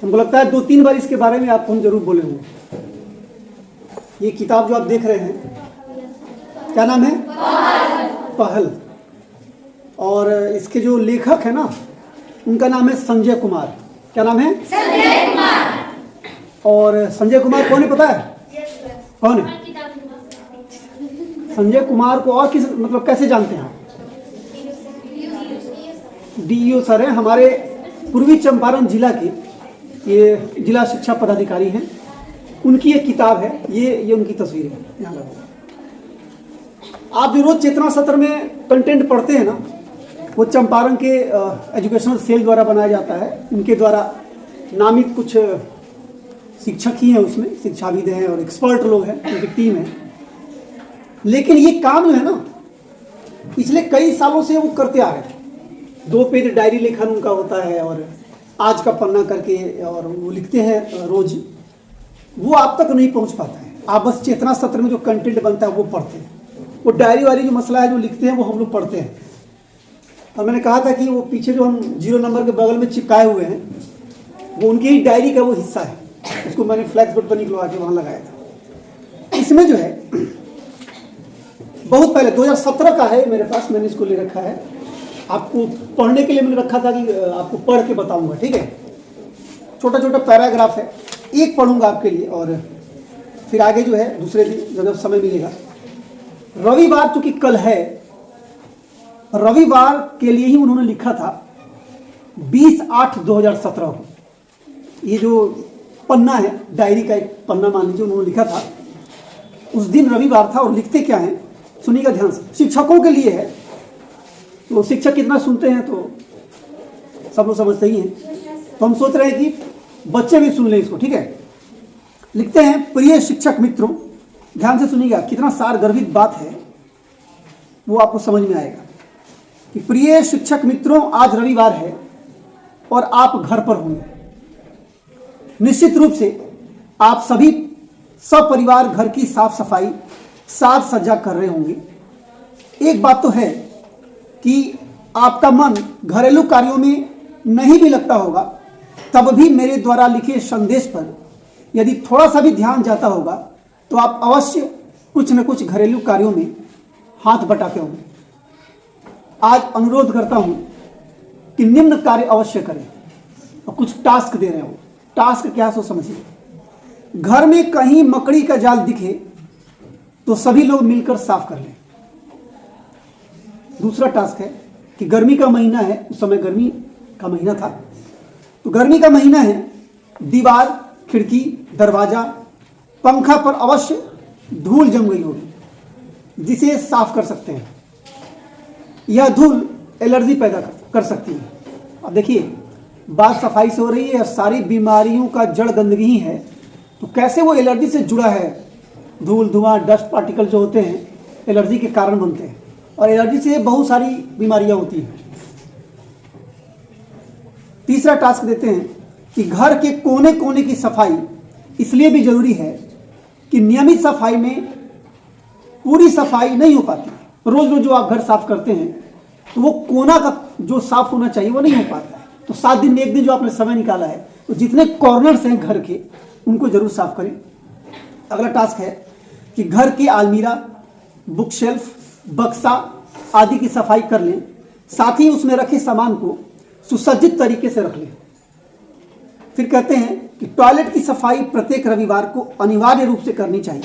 हमको लगता है 2-3 बार इसके बारे में आपको हम जरूर बोले होंगे। ये किताब जो आप देख रहे हैं, क्या नाम है? पहल। और इसके जो लेखक है ना, उनका नाम है संजय कुमार। क्या नाम है? संजय कुमार। और संजय कुमार कौन है पता है? कौन है संजय कुमार को? और किस मतलब कैसे जानते हैं आप? डीईओ सर हैं हमारे पूर्वी चंपारण जिला के, ये जिला शिक्षा पदाधिकारी हैं। उनकी एक किताब है, ये उनकी तस्वीर है। यहाँ लगो। आप जो रोज चेतना सत्र में कंटेंट पढ़ते हैं ना, वो चंपारण के एजुकेशनल सेल द्वारा बनाया जाता है। उनके द्वारा नामित कुछ शिक्षक ही हैं, उसमें शिक्षाविद हैं और एक्सपर्ट लोग हैं, उनकी टीम है। लेकिन ये काम जो है ना, पिछले कई सालों से वो करते आ रहे हैं। 2 पेज डायरी लेखन उनका होता है और आज का पन्ना करके, और वो लिखते हैं रोज। वो आप तक नहीं पहुंच पाता है। आप बस चेतना सत्र में जो कंटेंट बनता है वो पढ़ते हैं। वो डायरी वाली जो मसला है जो लिखते हैं वो हम लोग पढ़ते हैं। और मैंने कहा था कि वो पीछे जो हम 0 नंबर के बगल में चिपकाए हुए हैं, वो उनकी ही डायरी का वो हिस्सा है। उसको मैंने फ्लैक्स बोर्ड पर निकलवा के वहाँ लगाया था। इसमें जो है बहुत पहले 2017 का है मेरे पास, मैंने इसको ले रखा है। आपको पढ़ने के लिए मैंने रखा था कि आपको पढ़ के बताऊंगा, ठीक है। छोटा छोटा पैराग्राफ है, एक पढ़ूंगा आपके लिए और फिर आगे जो है दूसरे दिन जब समय मिलेगा। रविवार चूंकि कल है, रविवार के लिए ही उन्होंने लिखा था 20/8/2017 को। ये जो पन्ना है, डायरी का एक पन्ना मान लीजिए, उन्होंने लिखा था। उस दिन रविवार था और लिखते क्या है सुनिएगा ध्यान से। शिक्षकों के लिए है, तो शिक्षक कितना सुनते हैं तो सब लोग समझते ही हैं। तो हम सोच रहे हैं कि बच्चे भी सुन लें इसको, ठीक है। लिखते हैं, प्रिय शिक्षक मित्रों, ध्यान से सुनिएगा, कितना सारगर्भित बात है वो आपको समझ में आएगा कि प्रिय शिक्षक मित्रों, आज रविवार है और आप घर पर होंगे। निश्चित रूप से आप सभी सपरिवार घर की साफ सफाई, साज सज्जा कर रहे होंगे। एक बात तो है कि आपका मन घरेलू कार्यों में नहीं भी लगता होगा, तब भी मेरे द्वारा लिखे संदेश पर यदि थोड़ा सा भी ध्यान जाता होगा तो आप अवश्य कुछ न कुछ घरेलू कार्यों में हाथ बटाते होंगे। आज अनुरोध करता हूं कि निम्न कार्य अवश्य करें और कुछ टास्क दे रहे हो। टास्क क्या सो समझिए। घर में कहीं मकड़ी का जाल दिखे तो सभी लोग मिलकर साफ कर लें। दूसरा टास्क है कि गर्मी का महीना है, उस समय गर्मी का महीना था, तो गर्मी का महीना है, दीवार, खिड़की, दरवाजा, पंखा पर अवश्य धूल जम गई होगी जिसे साफ कर सकते हैं। यह धूल एलर्जी पैदा कर सकती है। अब देखिए, बात सफाई से हो रही है और सारी बीमारियों का जड़ गंदगी ही है, तो कैसे वो एलर्जी से जुड़ा है? धूल, धुआं, डस्ट पार्टिकल जो होते हैं एलर्जी के कारण बनते हैं और एलर्जी से बहुत सारी बीमारियां होती हैं। तीसरा टास्क देते हैं कि घर के कोने कोने की सफाई इसलिए भी जरूरी है कि नियमित सफाई में पूरी सफाई नहीं हो पाती। रोज रोज जो आप घर साफ करते हैं तो वो कोना का जो साफ होना चाहिए वो नहीं हो पाता है। तो 7 दिन में एक दिन जो आपने समय निकाला है, तो जितने कॉर्नर्स हैं घर के उनको जरूर साफ करें। अगला टास्क है कि घर की अलमीरा, बुक शेल्फ, बक्सा आदि की सफाई कर लें। साथ ही उसमें रखे सामान को सुसज्जित तरीके से रख लें। फिर कहते हैं कि टॉयलेट की सफाई प्रत्येक रविवार को अनिवार्य रूप से करनी चाहिए।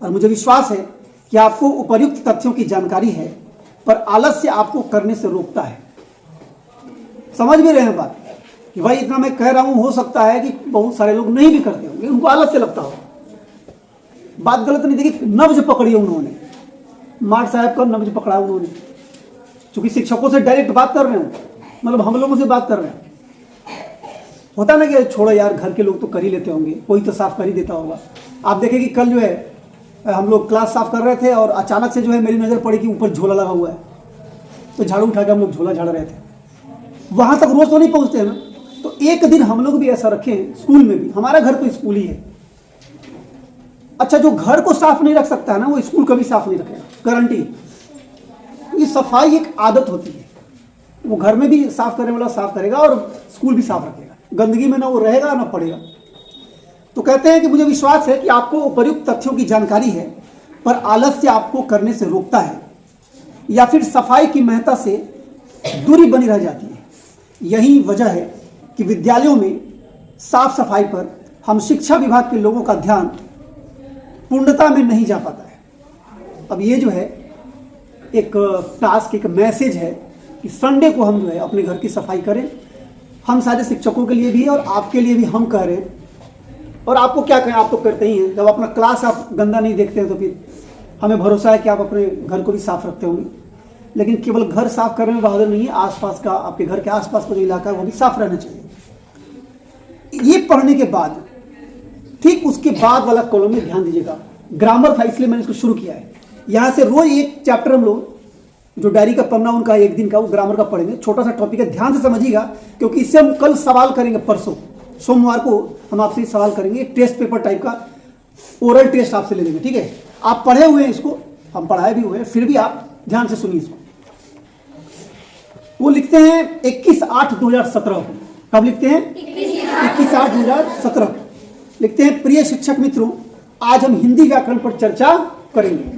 और मुझे विश्वास है कि आपको उपर्युक्त तथ्यों की जानकारी है, पर आलस्य आपको करने से रोकता है। समझ भी रहे हैं बात कि भाई इतना मैं कह रहा हूं, हो सकता है कि बहुत सारे लोग नहीं भी करते होंगे, उनको आलस्य लगता हो। बात गलत नहीं। देखिए, नब्ज पकड़ी उन्होंने, मार साहब का नब्ज पकड़ा उन्होंने, क्योंकि शिक्षकों से डायरेक्ट बात कर रहे हो, मतलब हम लोगों से बात कर रहे हैं। होता ना कि छोड़ो यार, घर के लोग तो कर ही लेते होंगे, कोई तो साफ कर ही देता होगा। आप देखें कि कल जो है हम लोग क्लास साफ कर रहे थे और अचानक से जो है मेरी नज़र पड़ी कि ऊपर झोला लगा हुआ है, तो झाड़ू उठा के हम लोग झोला झाड़ रहे थे। वहाँ तक रोज तो नहीं पहुँचते हैं ना, तो एक दिन हम लोग भी ऐसा रखे हैं। स्कूल में भी, हमारा घर तो स्कूल ही है। अच्छा, जो घर को साफ नहीं रख सकता है ना, वो स्कूल कभी साफ नहीं रखेगा, गारंटी। ये सफाई एक आदत होती है। वो घर में भी साफ करने वाला साफ करेगा और स्कूल भी साफ रखेगा। गंदगी में ना वो रहेगा ना पड़ेगा। तो कहते हैं कि मुझे विश्वास है कि आपको उपयुक्त तथ्यों की जानकारी है, पर आलस्य आपको करने से रोकता है या फिर सफाई की महत्ता से दूरी बनी रह जाती है। यही वजह है कि विद्यालयों में साफ सफाई पर हम शिक्षा विभाग के लोगों का ध्यान पूर्णता में नहीं जा पाता है। अब ये जो है एक टास्क, एक मैसेज है कि संडे को हम जो है अपने घर की सफाई करें। हम सारे शिक्षकों के लिए भी है और आपके लिए भी हम कह रहे हैं। और आपको क्या कहें, आप तो करते ही हैं। जब अपना क्लास आप गंदा नहीं देखते हैं तो फिर हमें भरोसा है कि आप अपने घर को भी साफ रखते होंगे। लेकिन केवल घर साफ करने में बहादुर नहीं है, आसपास का, आपके घर के आसपास का जो इलाका है वो भी साफ रहना चाहिए। ये पढ़ने के बाद ठीक उसके बाद वाला कॉलम में ध्यान दीजिएगा। ग्रामर था इसलिए मैंने इसको शुरू किया है। यहाँ से रोज एक चैप्टर हम लोग जो डायरी का पन्ना उनका एक दिन का वो ग्रामर का पढ़ेंगे। छोटा सा टॉपिक है, ध्यान से समझिएगा, क्योंकि इससे हम कल सवाल करेंगे। परसों सोमवार को हम आपसे सवाल करेंगे, टेस्ट पेपर टाइप का ओरल टेस्ट आपसे ले लेंगे। ठीक है, आप पढ़े हुए हैं इसको, हम पढ़ाए भी हुए हैं, फिर भी आप ध्यान से सुनिए इसको। वो लिखते हैं 21/8/2017 को। कब लिखते हैं? 21/8/2017 को लिखते हैं, प्रिय शिक्षक मित्रों, आज हम हिंदी व्याकरण पर चर्चा करेंगे।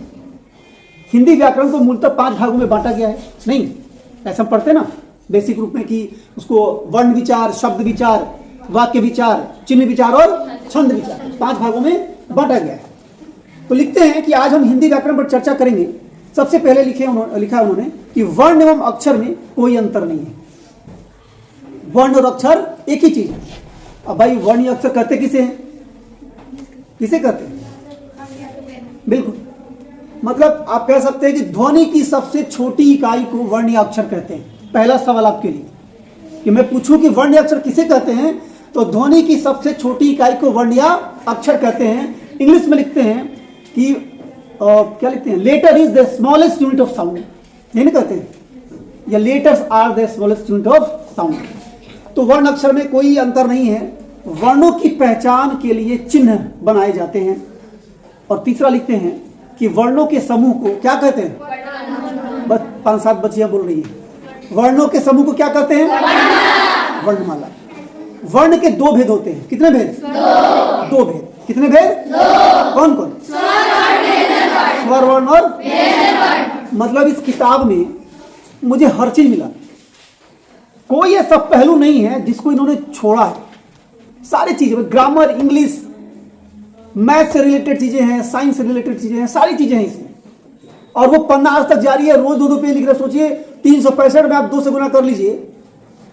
हिंदी व्याकरण को मूलतः 5 भागों में बांटा गया है। नहीं, ऐसा पढ़ते हैं ना बेसिक रूप में कि उसको वर्ण विचार, शब्द विचार, वाक्य विचार, चिन्ह विचार और छंद विचार 5 भागों में बांटा गया है। तो लिखते हैं कि आज हम हिंदी व्याकरण पर चर्चा करेंगे। सबसे पहले लिखा है उन्होंने कि वर्ण एवं अक्षर में कोई अंतर नहीं है। वर्ण और अक्षर एक ही चीज है। अब भाई वर्ण या अक्षर कहते किसे हैं? किसे कहते हैं? बिल्कुल, मतलब आप कह सकते हैं कि ध्वनि की सबसे छोटी इकाई को वर्ण या अक्षर कहते हैं। पहला सवाल आपके लिए कि मैं पूछूं कि वर्ण या अक्षर किसे कहते हैं, तो ध्वनि की सबसे छोटी इकाई को वर्ण या अक्षर कहते हैं। इंग्लिश में लिखते हैं कि क्या लिखते हैं? Letter is the smallest unit of sound, नहीं ना कहते हैं, या letters are the smallest unit of sound. तो वर्ण अक्षर में कोई अंतर नहीं है। वर्णों की पहचान के लिए चिन्ह बनाए जाते हैं। और तीसरा लिखते हैं कि वर्णों के समूह को क्या कहते हैं? बस 5-7 बच्चियां बोल रही हैं। वर्णों के समूह को क्या कहते हैं? वर्णमाला। वर्ण के 2 भेद होते हैं। कितने भेद? 2 भेद। कितने भेद? कौन कौन? स्वर वर्ण और मतलब इस किताब में मुझे हर चीज मिला। कोई ऐसा पहलू नहीं है जिसको इन्होंने छोड़ा है। सारी चीजें, ग्रामर, इंग्लिश, मैथ से रिलेटेड चीजें हैं, साइंस से रिलेटेड चीजें हैं, सारी चीजें हैं इसमें। और वो पन्ना आज तक जारी है। रोज 2-2 पेज लिख रहे। सोचिए 365 में आप 2 से गुना कर लीजिए,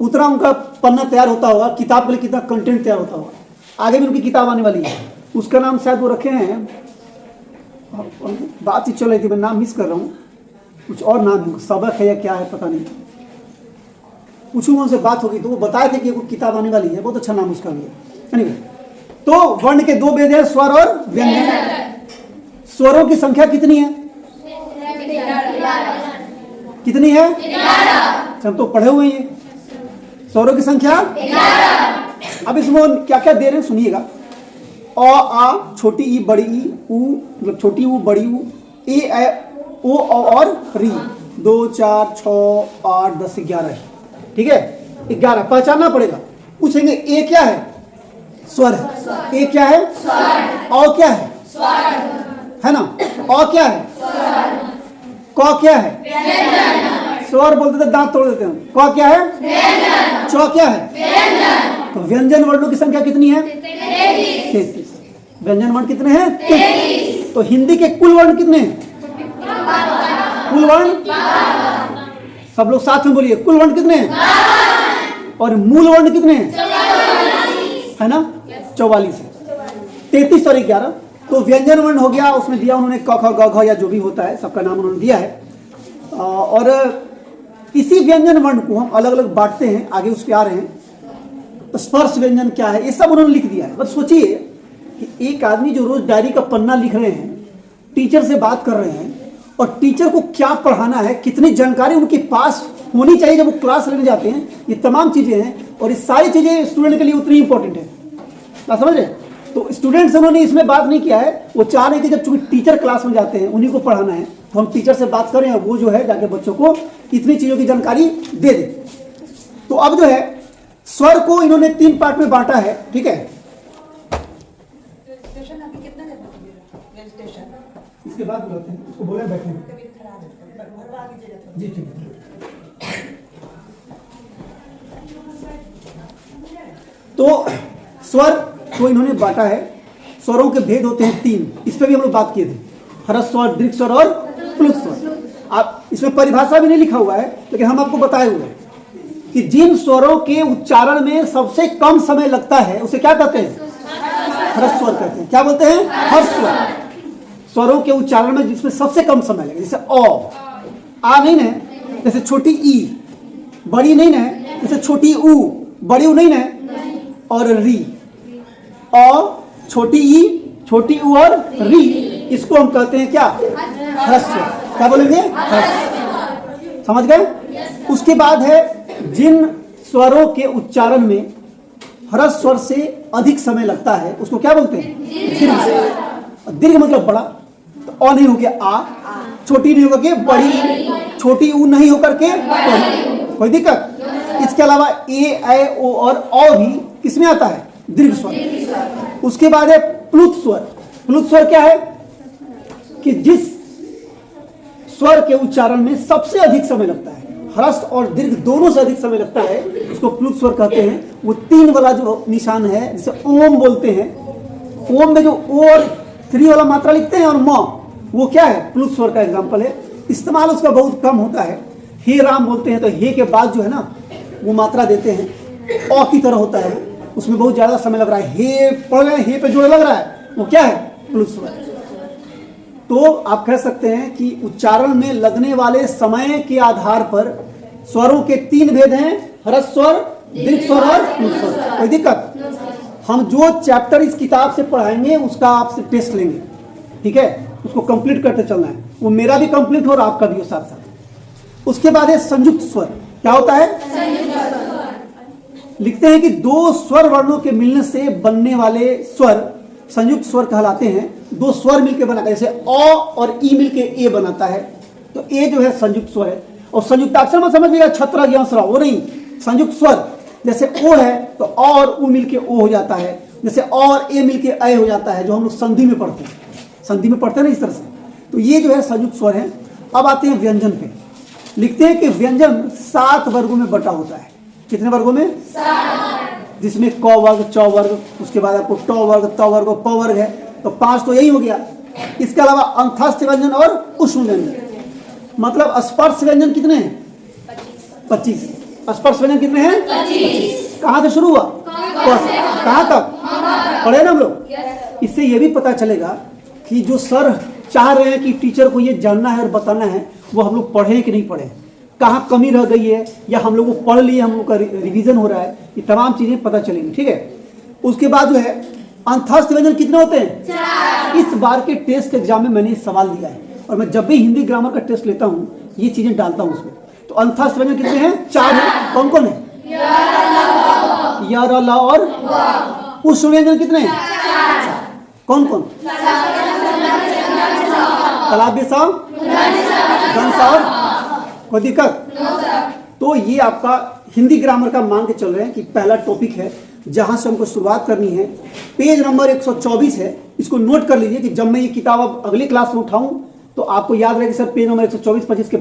उतना उनका पन्ना तैयार होता होगा। किताब के लिए कितना कंटेंट तैयार होता होगा। आगे भी उनकी किताब आने वाली है, उसका नाम शायद वो रखे हैं, बातचीत चल रही थी, मैं नाम मिस कर रहा हूँ, कुछ और नाम है, सबक है या क्या है पता नहीं। पूछूंगा उनसे, बात होगी तो वो बताए थे कि वो किताब आने वाली है। बहुत अच्छा नाम उसका भी है। anyway, तो वर्ण के 2 भेद है, स्वर और व्यंजन। स्वरों की संख्या कितनी है? कितनी है? 11। हम तो पढ़े हुए हैं। स्वरों की संख्या 11। अब इसमें क्या क्या दे रहे हैं सुनिएगा। अ, आ, छोटी ई, बड़ी ई, ऊ मतलब छोटी ऊ, बड़ी ऊ, ए, ओ, और री। 2, 4, 6, 8, 10, 11 है। ठीक है, 11 पहचानना पड़ेगा। पूछेंगे ए क्या है? स्वर है। ए क्या है? स्वर। औ क्या है? स्वर है ना। औ क्या है? स्वर। क क्या है? व्यंजन। स्वर बोलते थे दांत तोड़ देते हैं। क क्या है? व्यंजन। च क्या है? व्यंजन। तो व्यंजन वर्णों की संख्या कितनी है? 33। व्यंजन वर्ण कितने हैं? 33। तो हिंदी के कुल वर्ण कितने हैं? कुल वर्ण सब लोग साथ में बोलिए, कुल वर्ण कितने हैं? और मूल वर्ण कितने हैं? है ना, 44 है। 33 और 11। तो व्यंजन वर्ण हो गया, उसमें दिया उन्होंने क, ख, ग, घ या जो भी होता है सबका नाम उन्होंने दिया है। और इसी व्यंजन वर्ण को हम अलग अलग बांटते हैं, आगे उस पर आ रहे हैं। स्पर्श व्यंजन क्या है ये सब उन्होंने लिख दिया है। बस सोचिए कि एक आदमी जो रोज डायरी का पन्ना लिख रहे हैं, टीचर से बात कर रहे हैं, और टीचर को क्या पढ़ाना है, कितनी जानकारी उनके पास होनी चाहिए जब वो क्लास लेने जाते हैं, ये तमाम चीजें हैं। और ये सारी चीजें स्टूडेंट के लिए उतनी इंपॉर्टेंट है, क्या समझ रहे? तो स्टूडेंट से उन्होंने इसमें बात नहीं किया है। वो चाह रहे हैं कि जब चूंकि टीचर क्लास में जाते हैं, उन्हीं को पढ़ाना है, तो हम टीचर से बात करें और वो जो है जाके बच्चों को इतनी चीजों की जानकारी दे दे। तो अब जो है स्वर को इन्होंने 3 पार्ट में बांटा है, ठीक है। इसके बाद बुलाते हैं, उसको बोले बैठे जी, ठीक है। तो स्वर को इन्होंने बांटा है। स्वरों के भेद होते हैं 3, इस पर भी हम लोग बात किए थे, ह्रस्व स्वर, दीर्घ स्वर और प्लुत स्वर। आप इसमें परिभाषा भी नहीं लिखा हुआ है, लेकिन हम आपको बताए हुए हैं कि जिन स्वरों के उच्चारण में सबसे कम समय लगता है उसे क्या कहते हैं? ह्रस्व स्वर कहते हैं। क्या बोलते हैं? ह्रस्व स्वर। स्वरों के उच्चारण में जिसमें सबसे कम समय लगे, जैसे आ नहीं ना, जैसे छोटी ई, बड़ी नहीं ना, जैसे छोटी ऊ, बड़ी ऊ नहीं ना, और री, छोटी ई, छोटी ऊ और री, इसको हम कहते हैं क्या? ह्रस्व स्वर। क्या बोलेंगे? ह्रस्व। समझ गए? उसके बाद है जिन स्वरों के उच्चारण में ह्रस्व स्वर से अधिक समय लगता है उसको क्या बोलते हैं? दीर्घ। दीर्घ मतलब बड़ा, तो नहीं हो गया आ, छोटी नहीं होकर के बड़ी, छोटी ऊ नहीं होकर के बड़ी, कोई दिक्कत? इसके अलावा ए, ओ और भी किसमें आता है? दीर्घ स्वर। उसके बाद है प्लुत स्वर। प्लुत स्वर क्या है? कि जिस स्वर के उच्चारण में सबसे अधिक समय लगता है, ह्रस्व और दीर्घ दोनों से अधिक समय लगता है, उसको प्लुत स्वर कहते हैं। वो 3 वाला जो निशान है, जिसे ओम बोलते हैं, ओम में जो ओ और 3 वाला मात्रा लिखते हैं और म, वो क्या है? प्लुत स्वर का एग्जाम्पल है। इस्तेमाल उसका बहुत कम होता है। हे राम बोलते हैं तो हे के बाद जो है ना वो मात्रा देते हैं, अ की तरह होता है, उसमें बहुत ज्यादा समय लग रहा है। हे पढ़ रहे हैं, हे पे जोड़े लग रहा है, वो क्या है? प्लुत स्वर। तो आप कह सकते हैं कि उच्चारण में लगने वाले समय के आधार पर स्वरों के 3 भेद हैं, ह्रस्व स्वर, दीर्घ स्वर और प्लुत स्वर। कोई दिक्कत? हम जो चैप्टर इस किताब से पढ़ाएंगे उसका आपसे टेस्ट लेंगे, ठीक है? उसको कंप्लीट करते चलना है, वो मेरा भी कंप्लीट हो और आपका भी हो साथ साथ। उसके बाद है संयुक्त स्वर। क्या होता है? लिखते हैं कि 2 स्वर वर्णों के मिलने से बनने वाले स्वर संयुक्त स्वर कहलाते हैं। 2 स्वर मिलकर बनाता है, जैसे अ और ई मिलके ए बनाता है, तो ए जो है संयुक्त स्वर है। और संयुक्ताक्षर में समझिएगा छत्र ज्ञ वो नहीं, संयुक्त स्वर। जैसे ओ है तो अ और उ मिलके ओ हो जाता है, जैसे अ और ए मिलके ए हो जाता है, जो हम लोग संधि में पढ़ते हैं, संधि में पढ़ते हैं ना इस तरह से। तो ये जो है संयुक्त स्वर है। अब आते हैं व्यंजन पे। लिखते हैं कि व्यंजन 7 वर्गों में बटा होता है। कितने वर्गों में? 7। जिसमें क वर्ग, च वर्ग, उसके बाद आपको ट वर्ग, त वर्ग, प वर्ग है, तो 5 तो यही हो गया। इसके अलावा अंतस्थ व्यंजन और उष्ण व्यंजन, मतलब स्पर्श व्यंजन कितने हैं? 25। स्पर्श व्यंजन कितने हैं? 25। कहाँ से शुरू हुआ? कहाँ तक पढ़े ना हम लोग? इससे ये भी पता चलेगा कि जो सर चाह रहे हैं कि टीचर को ये जानना है और बताना है, वो हम लोग पढ़े कि नहीं पढ़े, कहाँ कमी रह गई है, या हम लोग को पढ़ लिए, हम लोग का रिवीजन हो रहा है, ये तमाम चीजें पता चलेंगी, ठीक है? उसके बाद जो है अंतस्थ व्यंजन कितने होते हैं? 4। इस बार के टेस्ट एग्जाम में मैंने सवाल दिया है, और मैं जब भी हिंदी ग्रामर का टेस्ट लेता हूँ ये चीजें डालता हूँ उसमें। तो अंतस्थ व्यंजन कितने हैं? 4 है। कौन कौन है? य, र, ल और उष्ण व्यंजन कितने हैं? 4। कौन कौन? तालाब्य सा, गण सा और कोई दिक्कत? तो ये आपका हिंदी ग्रामर का मान के चल रहे हैं कि पहला टॉपिक है जहां से हमको शुरुआत करनी है। पेज नंबर 124 है, इसको नोट कर लीजिए कि जब मैं ये किताब अब अगली क्लास में उठाऊं तो आपको याद रहे कि सर पेज नंबर 124-25 के